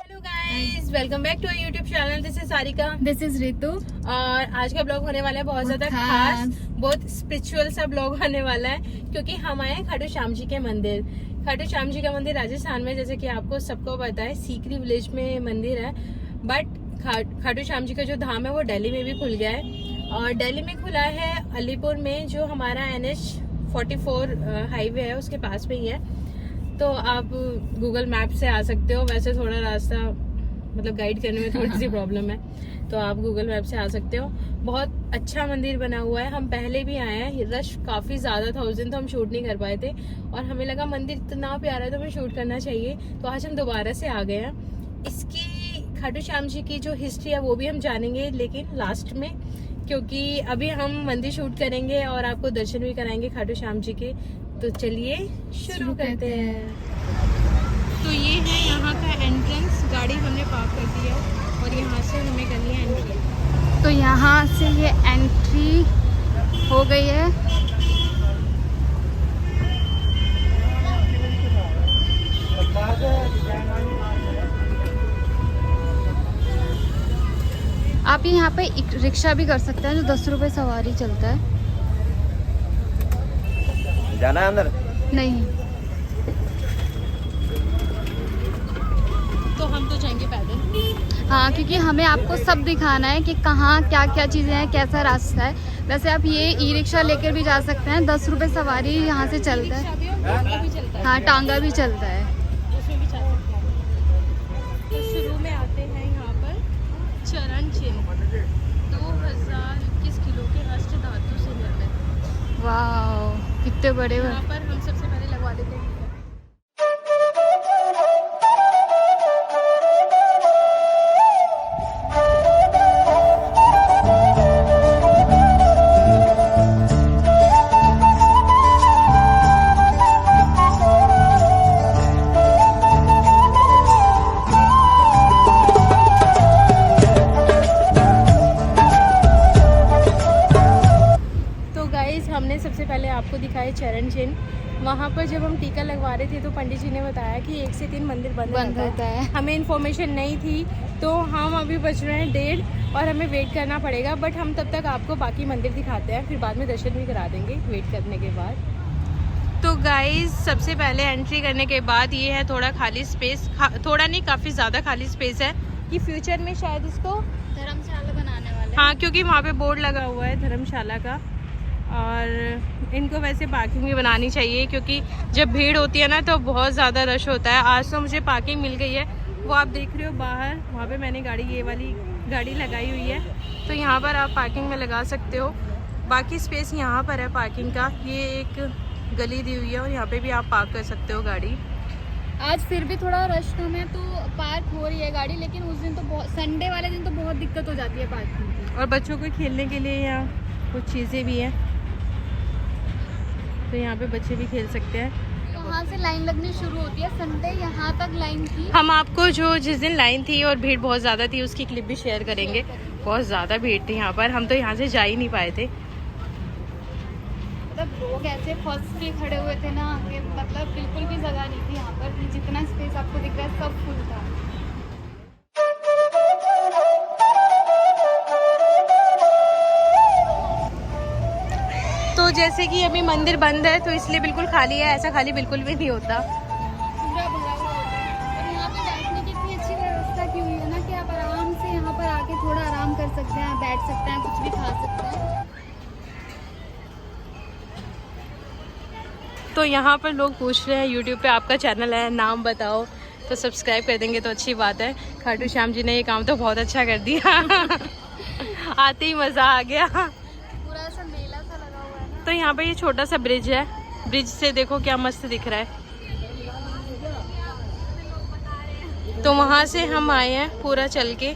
Hello guys, welcome back to our YouTube channel. This is Sarika, this is Ritu. और आज का blog होने वाला है बहुत ज्यादा खास, बहुत स्पिरिचुअल सा ब्लॉग होने वाला है क्योंकि हम आए हैं खाटू श्याम जी के मंदिर। खाटू श्याम जी का मंदिर राजस्थान में, जैसे कि आपको सबको पता है, सीकरी विलेज में मंदिर है। बट खाटू श्याम जी का जो धाम है वो दिल्ली में भी खुल गया है, और दिल्ली में खुला है अलीपुर में, जो हमारा NH44 हाईवे है उसके पास में ही है। तो आप गूगल मैप से आ सकते हो। वैसे थोड़ा रास्ता मतलब गाइड करने में थोड़ी सी प्रॉब्लम है, तो आप गूगल मैप से आ सकते हो। बहुत अच्छा मंदिर बना हुआ है। हम पहले भी आए हैं, रश काफी ज्यादा था उस दिन, तो हम शूट नहीं कर पाए थे, और हमें लगा मंदिर इतना प्यारा है तो हमें शूट करना चाहिए, तो आज हम दोबारा से आ गए हैं। इसकी खाटू श्याम जी की जो हिस्ट्री है वो भी हम जानेंगे, लेकिन लास्ट में, क्योंकि अभी हम मंदिर शूट करेंगे और आपको दर्शन भी कराएंगे खाटू श्याम जी के। तो चलिए शुरू करते हैं। तो ये है यहाँ का एंट्रेंस, गाड़ी हमने पार्क कर दिया और यहाँ से हमें करनी है एंट्री। तो यहाँ से ये एंट्री हो गई है। आप यहाँ पे रिक्शा भी कर सकते हैं, जो 10 रुपए सवारी चलता है। जाना है अंदर? नहीं, तो हम तो जाएंगे पैदल। हाँ, क्योंकि हमें आपको सब दिखाना है कि कहाँ क्या क्या चीज़ें हैं, कैसा रास्ता है। वैसे आप ये ई-रिक्शा लेकर भी जा सकते हैं, 10 रुपए सवारी यहाँ से चलता है। हाँ, टांगा भी चलता है। उसमें भी चल सकते हैं। तो शुरू में आते हैं यहाँ पर चरण चिन्ह, 2021 किलो के अष्ट धातु से निर्मित। वाह, कितने बड़े यहाँ पर हम सबसे पहले लगवा देते हैं। हमने सबसे पहले आपको दिखाए चरण चिन्ह। वहाँ पर जब हम टीका लगवा रहे थे तो पंडित जी ने बताया कि 1 से 3 मंदिर बंद रहता है। हमें इन्फॉर्मेशन नहीं थी, तो हम अभी बच रहे हैं 1:30 और हमें वेट करना पड़ेगा। बट हम तब तक आपको बाकी मंदिर दिखाते हैं, फिर बाद में दर्शन भी करा देंगे वेट करने के बाद। तो गाइज, सबसे पहले एंट्री करने के बाद ये है थोड़ा खाली स्पेस, थोड़ा नहीं काफ़ी ज़्यादा खाली स्पेस है कि फ्यूचर में शायद इसको धर्मशाला बनाने वाले। हाँ, क्योंकि वहाँ पे बोर्ड लगा हुआ है धर्मशाला का। और इनको वैसे पार्किंग भी बनानी चाहिए, क्योंकि जब भीड़ होती है ना तो बहुत ज़्यादा रश होता है। आज तो मुझे पार्किंग मिल गई है, वो आप देख रहे हो बाहर, वहाँ पे मैंने ये वाली गाड़ी लगाई हुई है, तो यहाँ पर आप पार्किंग में लगा सकते हो। बाकी स्पेस यहाँ पर है पार्किंग का, ये एक गली दी हुई है और यहाँ पे भी आप पार्क कर सकते हो गाड़ी। आज फिर भी थोड़ा रश कम है तो पार्क हो रही है गाड़ी, लेकिन उस दिन तो बहुत, संडे वाले दिन तो बहुत दिक्कत हो जाती है पार्किंग की। और बच्चों को खेलने के लिए यहाँ कुछ चीज़ें भी हैं, तो यहाँ पे बच्चे भी खेल सकते हैं। यहाँ से लाइन लगनी शुरू होती है, संडे यहाँ तक लाइन थी। हम आपको जो जिस दिन लाइन थी और भीड़ बहुत ज़्यादा थी उसकी क्लिप भी शेयर करेंगे। बहुत ज़्यादा भीड़ थी यहाँ पर, हम तो यहाँ से जा ही नहीं पाए थे। मतलब लोग ऐसे फंस के खड़े हुए थे ना कि मतलब बिल्कुल भी जगह नहीं थी यहाँ पर। जितना स्पेस आपको दिख रहा है सब फुल था। तो जैसे कि अभी मंदिर बंद है तो इसलिए बिल्कुल खाली है, ऐसा खाली बिल्कुल भी नहीं होता। पूरा भरा हुआ होता है। और यहाँ पे बैठने की इतनी अच्छी व्यवस्था की हुई है ना कि आप आराम से यहाँ पर आके थोड़ा आराम कर सकते हैं, बैठ सकते हैं, कुछ भी खा सकते हैं। तो यहाँ पर लोग पूछ रहे हैं यूट्यूब पे आपका चैनल है, नाम बताओ, तो सब्सक्राइब कर देंगे तो अच्छी बात है। खाटू श्याम जी ने ये काम तो बहुत अच्छा कर दिया। आते ही मज़ा आ गया। पूरा ऐसा मेला सा लगा हुआ है ना। तो यहाँ पे ये छोटा सा ब्रिज है, ब्रिज से देखो क्या मस्त दिख रहा है। तो वहाँ से हम आए हैं पूरा चल के।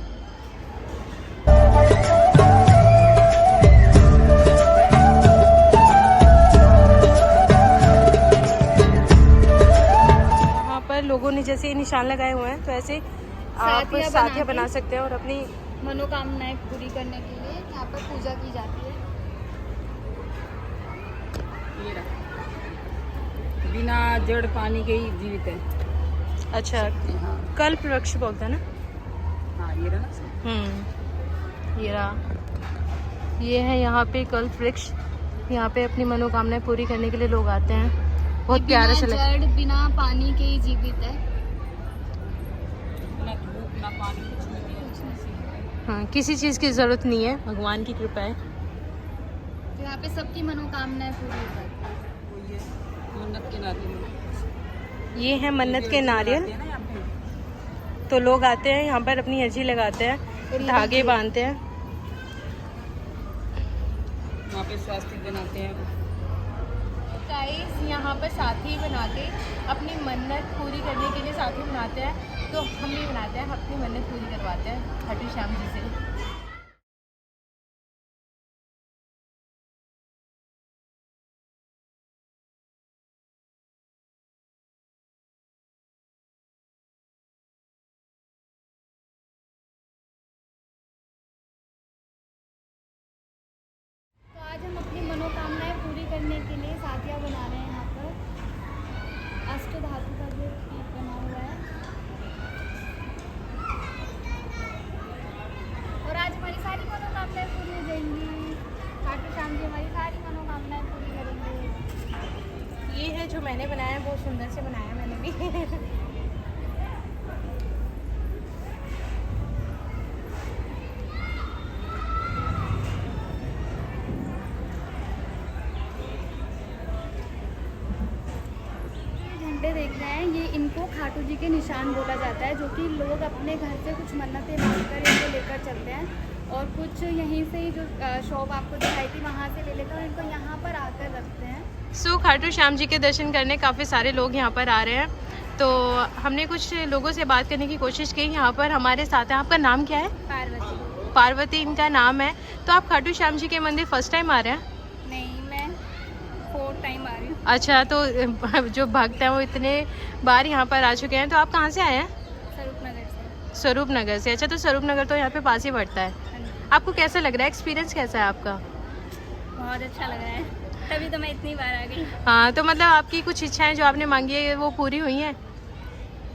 वहाँ पर लोगों ने जैसे निशान लगाए हुए हैं, तो ऐसे आप साथिया बना सकते हैं और अपनी मनोकामनाएं पूरी करने के लिए यहाँ पर पूजा की जाती है। बिना जड़ पानी के ही जीवित है। अच्छा, हाँ कल्प वृक्ष बोलते हैं ना। हाँ, ये रहा ना। ये रहा, ये है यहाँ पे कल्प वृक्ष। यहाँ पे अपनी मनोकामनाएं पूरी करने के लिए लोग आते हैं। बहुत प्यारा सा लगता है। जड़ बिना पानी के ही जीवित है। ना धूप ना पानी, कुछ नहीं है। हाँ, किसी चीज़ की ज़रूरत नहीं है, भगवान की कृपा है। तो यहाँ पे सबकी मनोकामनाएं पूरी हो जाती है। वो ये मन्नत के नारियल, ये है मन्नत के नारियल। है ना यहाँ पे। तो लोग आते हैं यहाँ पर, अपनी अर्जी लगाते हैं, धागे बांधते हैं। वहाँ पे स्वास्तिक बनाते हैं। गाइस, यहाँ पर साथी बनाते, अपनी मन्नत पूरी करने के लिए साथी बनाते हैं। तो हम भी बनाते हैं, अपनी मन्नत पूरी करवाते हैं खाटू श्याम जी से। तो आज हम अपनी मनोकामनाएं पूरी करने के लिए साथिया बना रहे हैं। यहाँ पर अष्ट धातु का जो बना हुआ है, और आज हमारी सारी मनोकामनाएं पूरी हो जाएंगी। खाटू श्याम जी हमारी सारी मनोकामनाएं पूरी करेंगे। ये है जो मैंने बनाया है, बहुत सुंदर से बनाया मैंने भी। झंडे देख रहे हैं, ये इनको खाटू जी के निशान बोला जाता है, जो कि लोग अपने घर से कुछ मन्नतें मांगकर इनको लेकर चलते हैं, और कुछ यहीं से ही जो शॉप आपको दिखाई थी वहाँ से ले लेते हैं और इनको यहाँ पर आकर रखते हैं। सो खाटू श्याम जी के दर्शन करने काफ़ी सारे लोग यहाँ पर आ रहे हैं। तो हमने कुछ लोगों से बात करने की कोशिश की। यहाँ पर हमारे साथ हैं, आपका नाम क्या है? पार्वती। पार्वती इनका नाम है। तो आप खाटू श्याम जी के मंदिर फर्स्ट टाइम आ रहे हैं? नहीं, मैं 4 टाइम आ रही हूँ। अच्छा, तो जो भक्त हैं वो इतने बार यहाँ पर आ चुके हैं। तो आप कहाँ से आए हैं? स्वरूप नगर से। स्वरूप नगर से। अच्छा, तो स्वरूप नगर तो यहाँ पे पास ही पड़ता है। आपको कैसा लग रहा है, एक्सपीरियंस कैसा है आपका? बहुत अच्छा लग रहा है, तभी तो मैं इतनी बार आ गई। हाँ, तो मतलब आपकी कुछ इच्छाएं जो आपने मांगी है वो पूरी हुई हैं?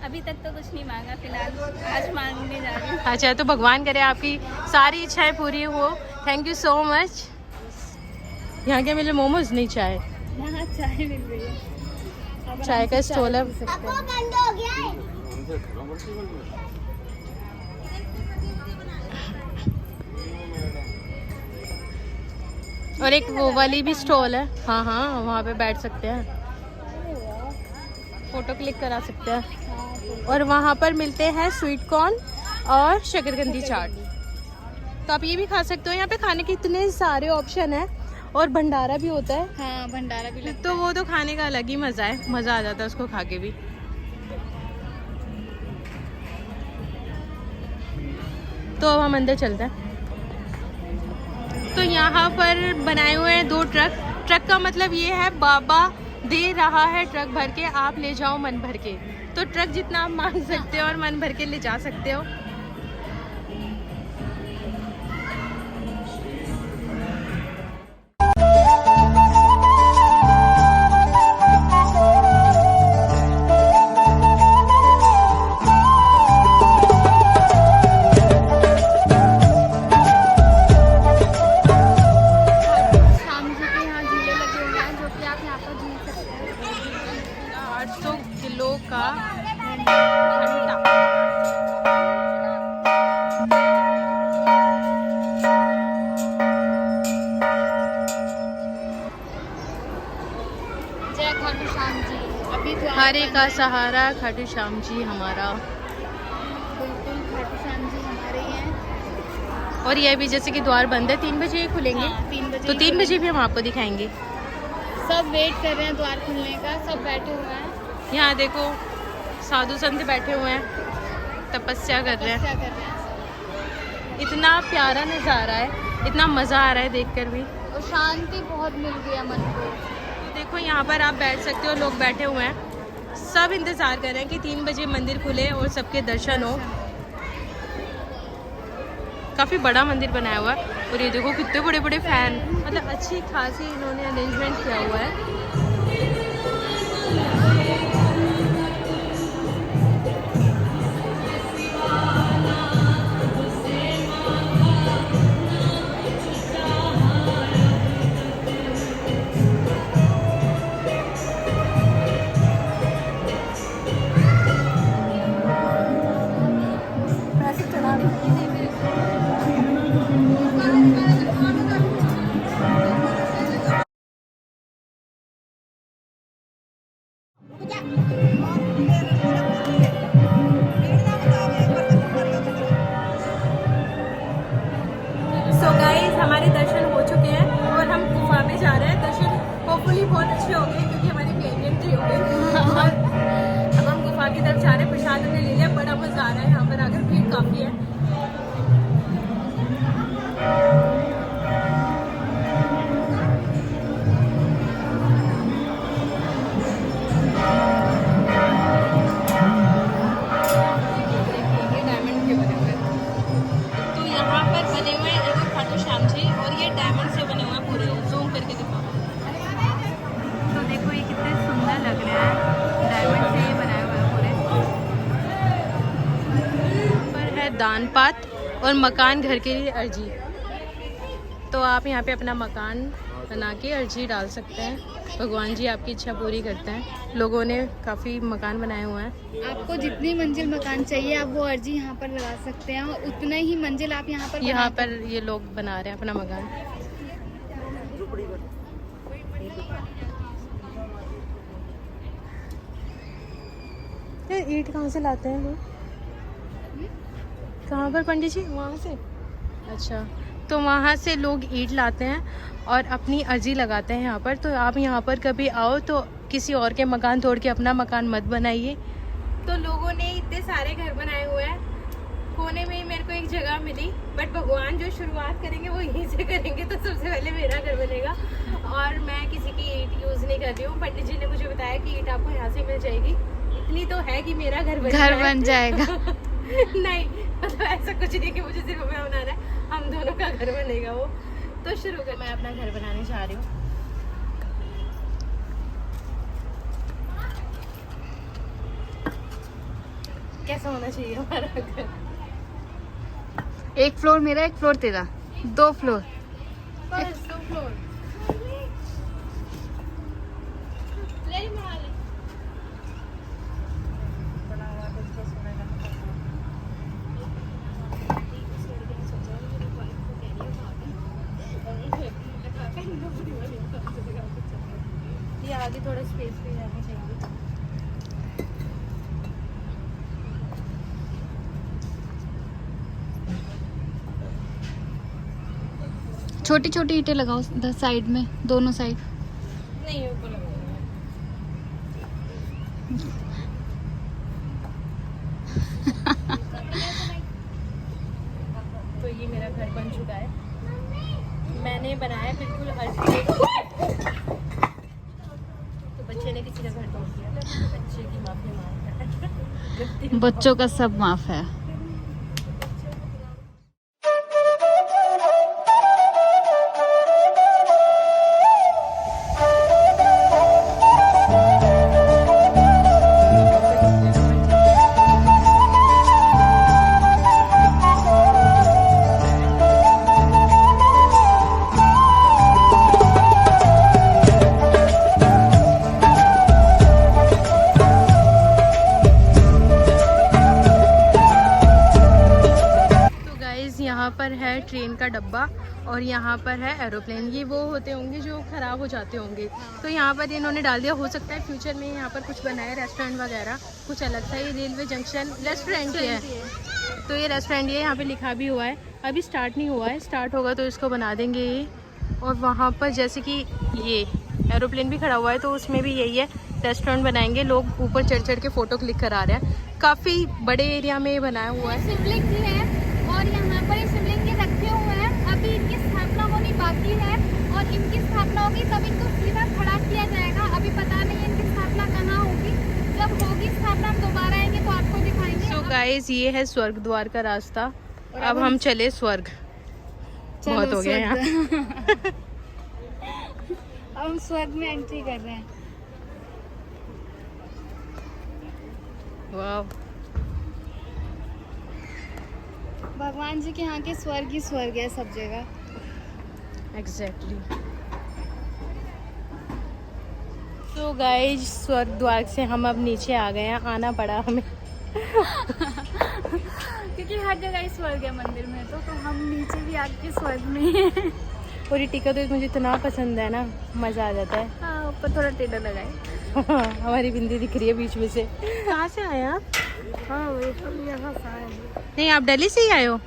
अभी तक तो कुछ नहीं मांगा, फिलहाल आज मांगने जा रही हूँ। अच्छा, तो भगवान करे आपकी सारी इच्छाएं पूरी हो। Thank you so much. यहाँ के मिले मोमोज, नहीं चाय? यहाँ चाय मिल रही है, चाय का स्टॉल है। और एक वो वाली भी स्टॉल है। हाँ हाँ, वहाँ पे बैठ सकते हैं, फोटो क्लिक करा सकते हैं। और वहाँ पर मिलते हैं स्वीट कॉर्न और शकरकंदी चाट। तो आप ये भी खा सकते हो। यहाँ पे खाने के इतने सारे ऑप्शन है, और भंडारा भी होता है। हाँ, भंडारा भी लगता तो वो तो खाने का अलग ही मज़ा है, मज़ा आ जाता है उसको खा के भी। तो अब हम अंदर चलते हैं। तो यहाँ पर बनाए हुए हैं 2 ट्रक। ट्रक का मतलब ये है बाबा दे रहा है ट्रक भर के, आप ले जाओ मन भर के। तो ट्रक जितना आप मांग सकते हो और मन भर के ले जा सकते हो। शाम जी के यहाँ झूले लगे हुए हैं, जो कि आप यहाँ पर झूल सकते हैं। 800 किलो का घंटा। जय खाटू श्याम जी। अभी तो हरे का सहारा खाटू श्याम जी हमारा। बिल्कुल खाटू श्याम जी हमारे ही हैं। और ये भी जैसे कि द्वार बंद है, 3 बजे ही खुलेंगे। हाँ, 3 बजे। तो 3 बजे भी हम आपको दिखाएंगे। सब वेट कर रहे हैं द्वार खुलने का, सब बैठे हुए हैं, यहाँ देखो साधु संत बैठे हुए हैं, तपस्या कर रहे हैं। क्या कर रहे हैं। इतना प्यारा नज़ारा है, इतना मज़ा आ रहा है देखकर भी। और शांति बहुत मिल गई है मन को। देखो यहाँ पर आप बैठ सकते हो, लोग बैठे हुए हैं, सब इंतज़ार कर रहे हैं कि 3 बजे मंदिर खुले और सबके दर्शन हो। काफ़ी बड़ा मंदिर बनाया हुआ है, और ये देखो कितने बड़े बड़े फैन, मतलब अच्छी खासी इन्होंने अरेंजमेंट किया हुआ है। सो गाइस हमारे दर्शन हो चुके हैं और हम गुफा में जा रहे हैं। दर्शन होपफुली बहुत अच्छे हो गए क्योंकि हमारी प्लेन एंट्री हो गई और अब हम गुफा की तरफ जा रहे हैं। प्रसाद हमने ले लिया, बड़ा मजा आ रहा है यहाँ पर आकर, भीड़ काफी है। तो यहाँ पर बने हुए हैं देखो खाटू श्याम जी, और ये डायमंड से बने हुए हैं पूरे। जूम करके दिखाओ तो देखो ये कितने सुंदर लग रहे हैं, डायमंड से ये बनाए हुए हैं पूरे। यहाँ पर है दान पात और मकान घर के लिए अर्जी, तो आप यहाँ पे अपना मकान बना के अर्जी डाल सकते हैं। भगवान जी आपकी इच्छा पूरी करते हैं। लोगों ने काफ़ी मकान बनाए हुए हैं। आपको जितनी मंजिल मकान चाहिए आप वो अर्जी यहाँ पर लगा सकते हैं और उतना ही मंजिल आप यहाँ पर ये लोग बना रहे हैं अपना मकान। ये ईंट कहाँ से लाते हैं लोग? कहाँ पर पंडित जी? वहाँ से। अच्छा, तो वहाँ से लोग ईंट लाते हैं और अपनी अर्जी लगाते हैं यहाँ पर। तो आप यहाँ पर कभी आओ तो किसी और के मकान तोड़ के अपना मकान मत बनाइए। तो लोगों ने इतने सारे घर बनाए हुए हैं, कोने में ही मेरे को एक जगह मिली, बट भगवान जो शुरुआत करेंगे वो यहीं से करेंगे। तो सबसे पहले मेरा घर बनेगा और मैं किसी की ईंट यूज़ नहीं कर रही हूँ। पंडित जी ने मुझे बताया कि ईंट आपको यहाँ से मिल जाएगी, इतनी तो है कि मेरा घर बन जाएगा। नहीं मतलब ऐसा कुछ नहीं कि मुझे सिर्फ मैं बनाना है, हम दोनों का घर बनेगा वो। तो शुरू कर, मैं अपना घर बनाने जा रही हूँ। कैसा होना चाहिए हमारा घर? एक फ्लोर मेरा, एक फ्लोर तेरा, 2 फ्लोर। बस 2 फ्लोर। ये आगे थोड़ा स्पेस पे जाना चाहिए। छोटी छोटी ईंटें लगाओ इधर साइड में, दोनों साइड। नहीं ऊपर लगाऊंगी। तो ये मेरा घर बन चुका है, मैंने बनाया बिल्कुल अर्जी। तो बच्चे ने किसी का घर तोड़ दिया, बच्चे की माफी मांगता है। बच्चों का सब माफ है। यहाँ पर है ट्रेन का डब्बा और यहाँ पर है एरोप्लेन। ये वो होते होंगे जो ख़राब हो जाते होंगे, तो यहाँ पर इन्होंने डाल दिया। हो सकता है फ्यूचर में यहाँ पर कुछ बनाए, रेस्टोरेंट वगैरह कुछ अलग था। ये रेलवे जंक्शन रेस्टोरेंट ही है, तो ये रेस्टोरेंट ये यहाँ पे लिखा भी हुआ है। अभी स्टार्ट नहीं हुआ है, स्टार्ट होगा तो इसको बना देंगे ये। और वहाँ पर जैसे कि ये एरोप्लेन भी खड़ा हुआ है, तो उसमें भी यही है, रेस्टोरेंट बनाएंगे। लोग ऊपर चढ़ चढ़ के फ़ोटो क्लिक करा रहे हैं। काफ़ी बड़े एरिया में बनाया हुआ है। शिवलिंग भी है और यहाँ पर शिवलिंग के रखे हुए हैं। अभी इनकी स्थापना होनी बाकी है और इनकी स्थापना होगी तब इनको सीधा खड़ा किया जाएगा। अभी पता नहीं है इनकी स्थापना कहाँ होगी, जब होगी स्थापना हम दोबारा आएंगे तो आपको दिखाएंगे। सो गाइस ये है स्वर्ग द्वार का रास्ता। अब हम चले स्वर्ग, बहुत हो गया यहाँ। अब हम स्वर्ग में एंट्री कर रहे हैं। वाह, भगवान जी के यहाँ के स्वर्ग ही स्वर्ग है सब जगह। एग्जैक्टली। तो गाइस स्वर्ग द्वार से हम अब नीचे आ गए हैं, आना पड़ा हमें क्योंकि हर जगह ही स्वर्ग है मंदिर में, तो हम नीचे भी आके स्वर्ग में ही हैं। और ये टीका तो मुझे इतना पसंद है ना, मज़ा आ जाता है। हाँ, ऊपर थोड़ा टेढ़ा लगाए। हमारी बिंदी दिख रही है बीच में से। कहाँ से आए आप? हाँ हम यहाँ से आए हैं। नहीं, आप दिल्ली से ही आए हो?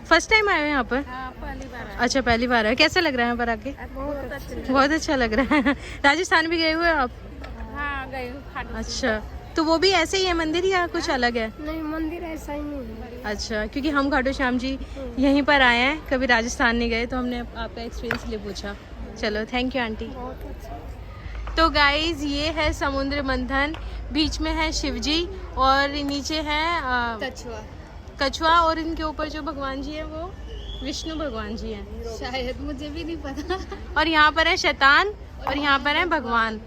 फर्स्ट टाइम आए हो यहाँ पर? हाँ पहली बार आए। अच्छा, पहली बार आए। कैसा लग रहा है यहाँ पर आके? बहुत अच्छा। बहुत अच्छा लग रहा है। राजस्थान भी गए हुए हो आप? हाँ गए खाटू। अच्छा, तो वो भी ऐसे ही है मंदिर या कुछ अलग है? नहीं मंदिर ऐसा ही नहीं है। अच्छा, क्योंकि हम खाटू श्याम जी यहीं पर आए हैं, कभी राजस्थान नहीं गए, तो हमने आपका एक्सपीरियंस लिए पूछा। चलो, थैंक यू आंटी। बहुत अच्छा। तो गाइज ये है समुद्र मंथन, बीच में है शिवजी और नीचे है कछुआ, और इनके ऊपर जो भगवान जी हैं वो विष्णु भगवान जी हैं शायद, मुझे भी नहीं पता। और यहाँ पर है शैतान और यहाँ पर है भगवान।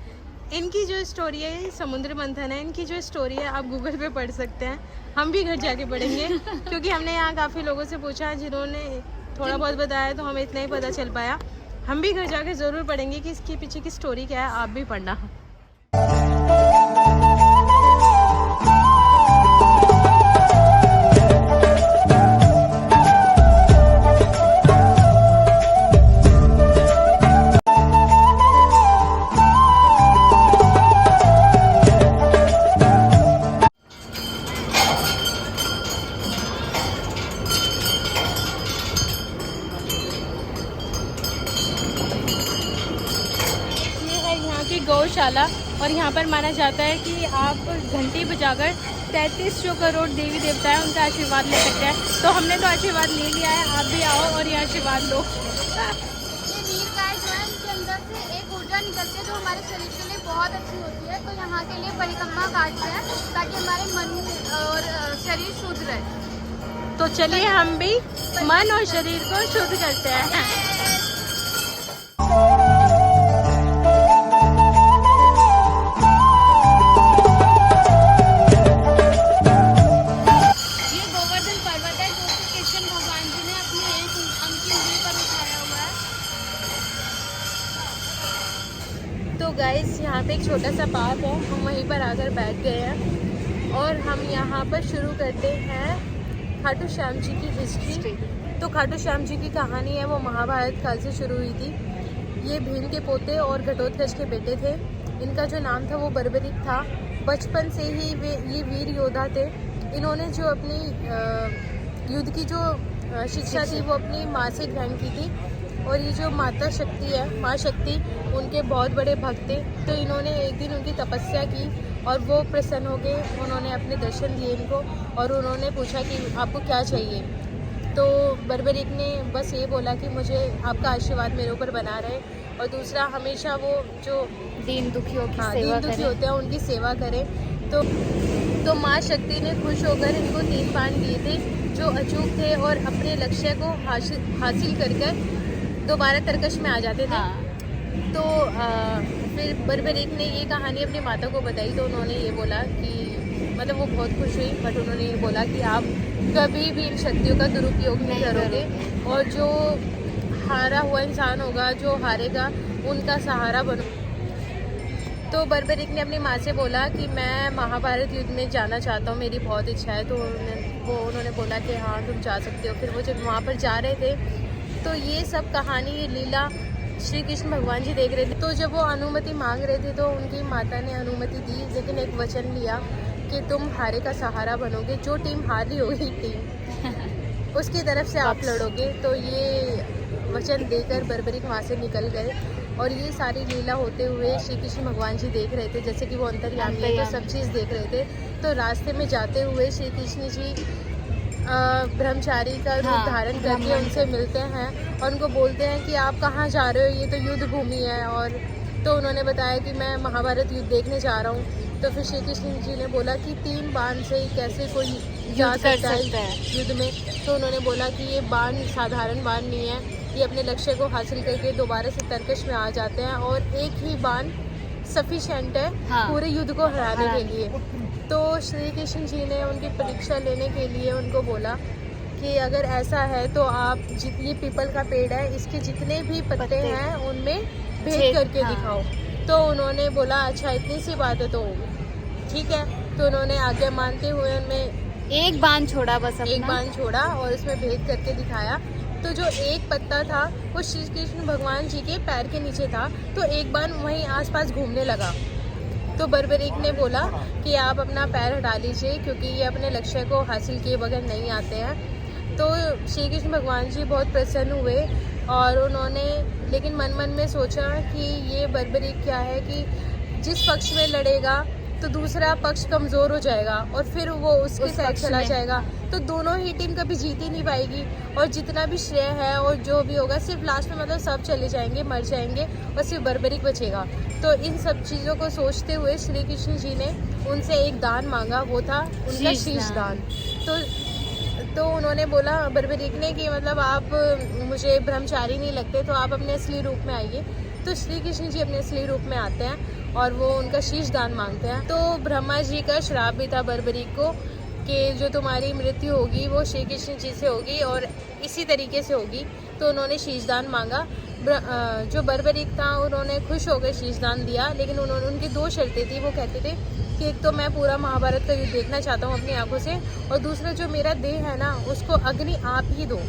इनकी जो स्टोरी है, समुद्र मंथन है, इनकी जो स्टोरी है आप गूगल पे पढ़ सकते हैं। हम भी घर जाके पढ़ेंगे क्योंकि हमने यहाँ काफ़ी लोगों से पूछा जिन्होंने थोड़ा बहुत बताया, तो हमें इतना ही पता चल पाया। हम भी घर जाके ज़रूर पढ़ेंगे कि इसके पीछे की स्टोरी क्या है, आप भी पढ़ना। गौशाला, और यहाँ पर माना जाता है कि आप घंटी बजाकर 33 जो करोड़ देवी देवता है उनका आशीर्वाद ले सकते हैं। तो हमने तो आशीर्वाद ले लिया है, आप भी आओ और ये आशीर्वाद लो। ये नीर गाय जो है, इनके अंदर से एक ऊर्जा निकलती है जो हमारे शरीर के लिए बहुत अच्छी होती है। तो यहाँ के लिए परिक्रमा काटते हैं ताकि हमारे मन और शरीर शुद्ध रहे। तो चलिए हम भी मन और शरीर को शुद्ध करते हैं। गाइस यहाँ पे एक छोटा सा पार्क है, हम वहीं पर आकर बैठ गए हैं और हम यहाँ पर शुरू करते हैं खाटू श्याम जी की हिस्ट्री। तो खाटू श्याम जी की कहानी है वो महाभारत काल से शुरू हुई थी। ये भीम के पोते और घटोत्कच के बेटे थे। इनका जो नाम था वो बर्बरीक था। बचपन से ही वे ये वीर योद्धा थे। इन्होंने जो अपनी युद्ध की जो शिक्षा थी वो अपनी माँ से ग्रहण की थी, और ये जो माता शक्ति है, माँ शक्ति, उनके बहुत बड़े भक्त थे। तो इन्होंने एक दिन उनकी तपस्या की और वो प्रसन्न हो गए। उन्होंने अपने दर्शन दिए इनको और उन्होंने पूछा कि आपको क्या चाहिए। तो बर्बरीक ने बस ये बोला कि मुझे आपका आशीर्वाद मेरे ऊपर बना रहे, और दूसरा हमेशा वो जो दीन दुखियों की सेवा दीन दुखी होते हैं उनकी सेवा करें। तो माँ शक्ति ने खुश होकर इनको 3 बाण दिए थे जो अचूक थे और अपने लक्ष्य को हासिल कर दोबारा तरकश में आ जाते थे। तो फिर बर्बरीक ने ये कहानी अपनी माता को बताई, तो उन्होंने ये बोला कि मतलब वो बहुत खुश हुई, बट उन्होंने ये बोला कि आप कभी भी इन शक्तियों का दुरुपयोग नहीं करोगे, और जो हारा हुआ इंसान होगा, जो हारेगा, उनका सहारा बनो। तो बर्बरीक ने अपनी माँ से बोला कि मैं महाभारत युद्ध में जाना चाहता हूँ, मेरी बहुत इच्छा है। तो उन्होंने बोला कि हाँ तुम जा सकते हो। फिर वो जब वहाँ पर जा रहे थे तो ये सब कहानी, ये लीला श्री कृष्ण भगवान जी देख रहे थे। तो जब वो अनुमति मांग रहे थे तो उनकी माता ने अनुमति दी, लेकिन एक वचन लिया कि तुम हारे का सहारा बनोगे, जो टीम हारी होगी टीम उसकी तरफ से आप लड़ोगे। तो ये वचन देकर बर्बरीक वहाँ से निकल गए, और ये सारी लीला होते हुए श्री कृष्ण भगवान जी देख रहे थे, जैसे कि वो अंतर्यामी है तो सब चीज़ देख रहे थे। तो रास्ते में जाते हुए श्री कृष्ण जी ब्रह्मचारी का रूप धारण करके उनसे मिलते हैं और उनको बोलते हैं कि आप कहाँ जा रहे हो, ये तो युद्ध भूमि है। और तो उन्होंने बताया कि मैं महाभारत युद्ध देखने जा रहा हूँ। तो फिर श्री कृष्ण जी ने बोला कि 3 बाण से कैसे कोई जा सकता है युद्ध में। तो उन्होंने बोला कि ये बाण साधारण बाण नहीं है, ये अपने लक्ष्य को हासिल करके दोबारा से तरकश में आ जाते हैं, और एक ही बाण सफिशिएंट है पूरे युद्ध को हराने के लिए। तो श्री कृष्ण जी ने उनकी परीक्षा लेने के लिए उनको बोला कि अगर ऐसा है तो आप ये पीपल का पेड़ है, इसके जितने भी पत्ते हैं उनमें भेद करके दिखाओ। तो उन्होंने बोला अच्छा इतनी सी बात है तो ठीक है। तो उन्होंने आज्ञा मानते हुए उनमें एक बाण छोड़ा, बस एक बाण छोड़ा और उसमें भेद करके दिखाया। तो जो एक पत्ता था वो श्री कृष्ण भगवान जी के पैर के नीचे था, तो एक बाण वहीं आसपास घूमने लगा। तो बर्बरीक ने बोला कि आप अपना पैर हटा लीजिए क्योंकि ये अपने लक्ष्य को हासिल किए बगैर नहीं आते हैं। तो श्री कृष्ण भगवान जी बहुत प्रसन्न हुए और उन्होंने लेकिन मन मन में सोचा कि ये बर्बरीक क्या है कि जिस पक्ष में लड़ेगा तो दूसरा पक्ष कमज़ोर हो जाएगा और फिर वो उसके साथ चला जाएगा, तो दोनों ही टीम कभी जीत ही नहीं पाएगी और जितना भी श्रेय है और जो भी होगा सिर्फ लास्ट में मतलब सब चले जाएंगे, मर जाएंगे और सिर्फ बर्बरीक बचेगा। तो इन सब चीज़ों को सोचते हुए श्री कृष्ण जी ने उनसे एक दान मांगा, वो था उनका शीश दान। तो उन्होंने बोला बर्बरीक ने कि मतलब आप मुझे ब्रह्मचारी नहीं लगते तो आप अपने असली रूप में आइए। तो श्री कृष्ण जी अपने असली रूप में आते हैं और वो उनका शीश दान मांगते हैं। तो ब्रह्मा जी का श्राप भी था बर्बरीक को कि जो तुम्हारी मृत्यु होगी वो श्री कृष्ण जी से होगी और इसी तरीके से होगी। तो उन्होंने शीश दान मांगा। जो बर्बरीक था उन्होंने खुश होकर शीश दान दिया, लेकिन उन्होंने उनकी 2 शर्तें थी। वो कहते थे कि एक तो मैं पूरा महाभारत का युद्ध देखना चाहता हूँ अपनी आंखों से और दूसरा जो मेरा देह है ना उसको अग्नि आप ही दो।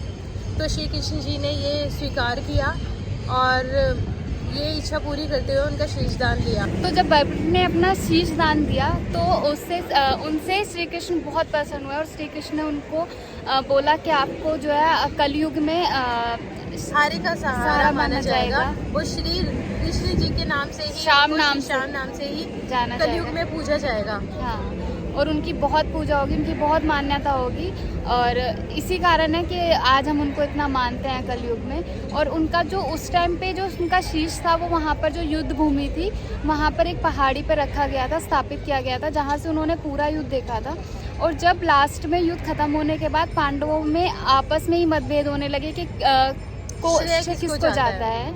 तो श्री कृष्ण जी ने ये स्वीकार किया और ये इच्छा पूरी करते हुए उनका शीश दान दिया। तो जब बर्बरीक ने अपना शीश दान दिया तो उनसे श्री कृष्ण बहुत प्रसन्न हुए और श्री कृष्ण ने उनको बोला कि आपको जो है कलयुग में सारे का सहारा माना जाएगा। वो श्री कृष्ण जी के नाम से ही श्याम नाम से ही जाना कलयुग में पूजा जाएगा। हाँ, और उनकी बहुत पूजा होगी, उनकी बहुत मान्यता होगी और इसी कारण है कि आज हम उनको इतना मानते हैं कलयुग में। और उनका जो उस टाइम पे जो उनका शीश था वो वहाँ पर जो युद्ध भूमि थी वहाँ पर एक पहाड़ी पर रखा गया था, स्थापित किया गया था, जहाँ से उन्होंने पूरा युद्ध देखा था। और जब लास्ट में युद्ध खत्म होने के बाद पांडवों में आपस में ही मतभेद होने लगे कि किसको जाता है।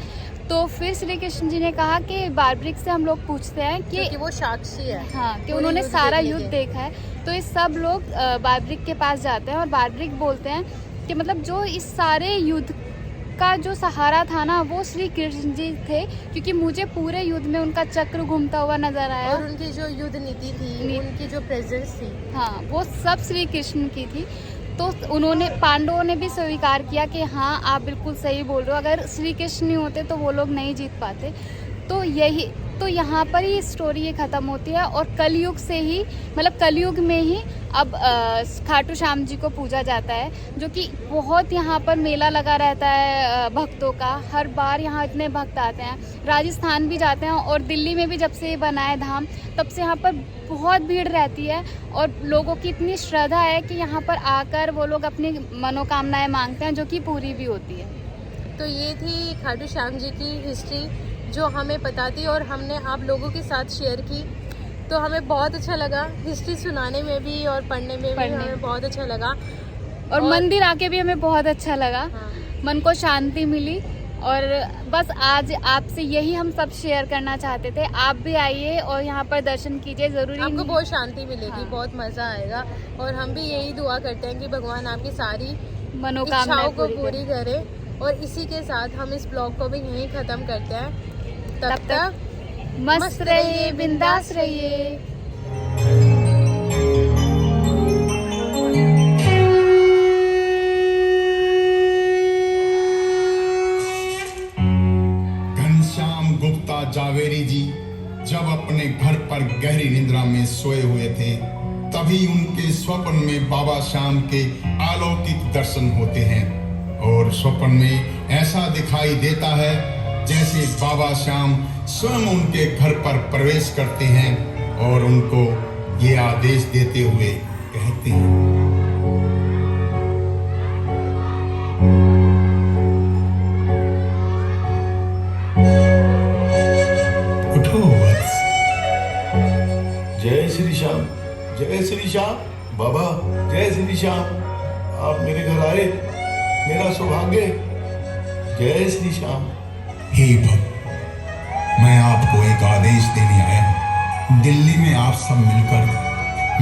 तो फिर श्री कृष्ण जी ने कहा कि बर्बरीक से हम लोग पूछते हैं कि वो साक्षी है, हाँ, कि उन्होंने सारा युद्ध देखा है। तो ये सब लोग बर्बरीक के पास जाते हैं और बर्बरीक बोलते हैं कि मतलब जो इस सारे युद्ध का जो सहारा था ना वो श्री कृष्ण जी थे, क्योंकि मुझे पूरे युद्ध में उनका चक्र घूमता हुआ नजर आया और उनकी जो युद्ध नीति थी, उनकी जो प्रेजेंस थी, हाँ, वो सब श्री कृष्ण की थी। तो उन्होंने पांडवों ने भी स्वीकार किया कि हाँ आप बिल्कुल सही बोल रहे हो, अगर श्री कृष्ण नहीं होते तो वो लोग नहीं जीत पाते। तो यहाँ पर ही स्टोरी ये ख़त्म होती है और कलयुग से ही मतलब कलयुग में ही अब खाटू श्याम जी को पूजा जाता है, जो कि बहुत यहाँ पर मेला लगा रहता है भक्तों का। हर बार यहाँ इतने भक्त आते हैं, राजस्थान भी जाते हैं और दिल्ली में भी जब से ये बना है धाम तब से यहाँ पर बहुत भीड़ रहती है और लोगों की इतनी श्रद्धा है कि यहाँ पर आकर वो लोग अपनी मनोकामनाएं मांगते हैं, जो कि पूरी भी होती है। तो ये थी खाटू श्याम जी की हिस्ट्री जो हमें पता थी और हमने आप लोगों के साथ शेयर की। तो हमें बहुत अच्छा लगा हिस्ट्री सुनाने में भी और पढ़ने में भी हमें बहुत अच्छा लगा और मंदिर आके भी हमें बहुत अच्छा लगा। हाँ। मन को शांति मिली और बस आज आपसे यही हम सब शेयर करना चाहते थे। आप भी आइए और यहाँ पर दर्शन कीजिए, जरूरी आपको बहुत शांति मिलेगी। हाँ। बहुत मजा आएगा और हम भी यही दुआ करते हैं कि भगवान आपकी सारी मनोकामनाएं को पूरी करे। और इसी के साथ हम इस ब्लॉग को भी यहीं खत्म करते हैं। तब तक मस्त रहिए, बिंदास रहिए। घनश्याम गुप्ता जावेरी जी जब अपने घर पर गहरी निद्रा में सोए हुए थे तभी उनके स्वप्न में बाबा श्याम के अलौकिक दर्शन होते हैं और स्वप्न में ऐसा दिखाई देता है जैसे बाबा श्याम स्वयं उनके घर पर प्रवेश करते हैं और उनको ये आदेश देते हुए कहते हैं, उठो वत्स। जय श्री श्याम, जय श्री श्याम। बाबा जय श्री श्याम, आप मेरे घर आए, मेरा सौभाग्य। जय श्री श्याम। हे भक्त, मैं आपको एक आदेश देने आया हूँ। दिल्ली में आप सब मिलकर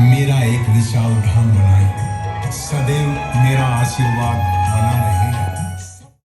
मेरा एक विशाल धाम बनाएं। सदैव मेरा आशीर्वाद बना